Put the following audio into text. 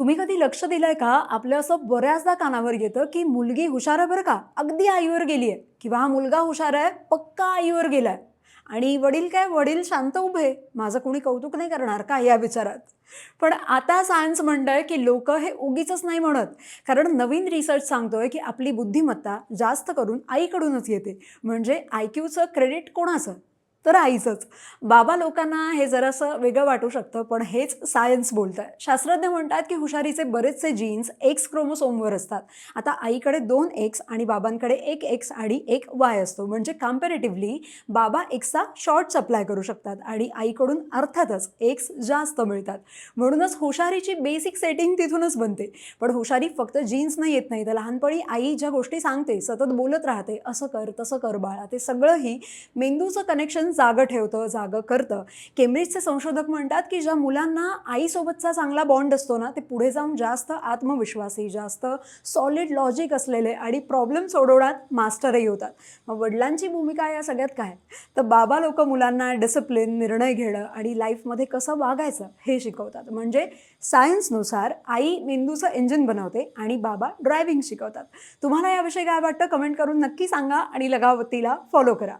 तुम्ही कधी लक्ष दिलंय का? आपलं असं बऱ्याचदा कानावर येतं, की मुलगी हुशार आहे बरं का, अगदी आईवर गेली आहे किंवा हा मुलगा हुशार आहे, पक्का आईवर गेलाय. आणि वडील काय, वडील शांत उभे. माझं कोणी कौतुक नाही करणार का या विचारात. पण आता सायन्स म्हणतंय, की लोकं हे उगीचच नाही म्हणत. कारण नवीन रिसर्च सांगतोय, की आपली बुद्धिमत्ता जास्त करून आईकडूनच येते. म्हणजे आयक्यूचं क्रेडिट कोणाचं? तर आईचंच. बाबा लोकांना हे जरासं वेगळं वाटू शकतं, पण हेच सायन्स बोलतंय. शास्त्रज्ञ म्हणतात, की हुशारीचे बरेचसे जीन्स एक्स क्रोमोसोमवर असतात. आता आईकडे 2 एक्स आणि बाबांकडे 1 एक्स आणि 1 वाय असतो. म्हणजे कंपॅरेटिव्हली बाबा एक्सचा शॉर्ट सप्लाय करू शकतात आणि आईकडून अर्थातच एक्स जास्त मिळतात. म्हणूनच हुशारीची बेसिक सेटिंग तिथूनच बनते. पण हुशारी फक्त जीन्सनं येत नाही. तर लहानपणी आई ज्या गोष्टी सांगते, सतत बोलत राहते, "असं कर, तसं कर बाळा." ते सगळंही मेंदूचं कनेक्शन जागं ठेवतं, जागं करतं. केम्ब्रिजचे संशोधक म्हणतात, की ज्या मुलांना आईसोबतचा चांगला बॉन्ड असतो ना, ते पुढे जाऊन जास्त आत्मविश्वासी, जास्त सॉलिड लॉजिक असलेले आणि प्रॉब्लेम सोडवण्यात मास्टरही होतात. मग वडिलांची भूमिका या सगळ्यात काय? तर बाबा लोकं मुलांना डिसिप्लिन, निर्णय घेणं आणि लाईफमध्ये कसं वागायचं हे शिकवतात. म्हणजे सायन्सनुसार आई मेंदूचं इंजिन बनवते आणि बाबा ड्रायव्हिंग शिकवतात. तुम्हाला याविषयी काय वाटतं? कमेंट करून नक्की सांगा आणि लगावतीला फॉलो करा.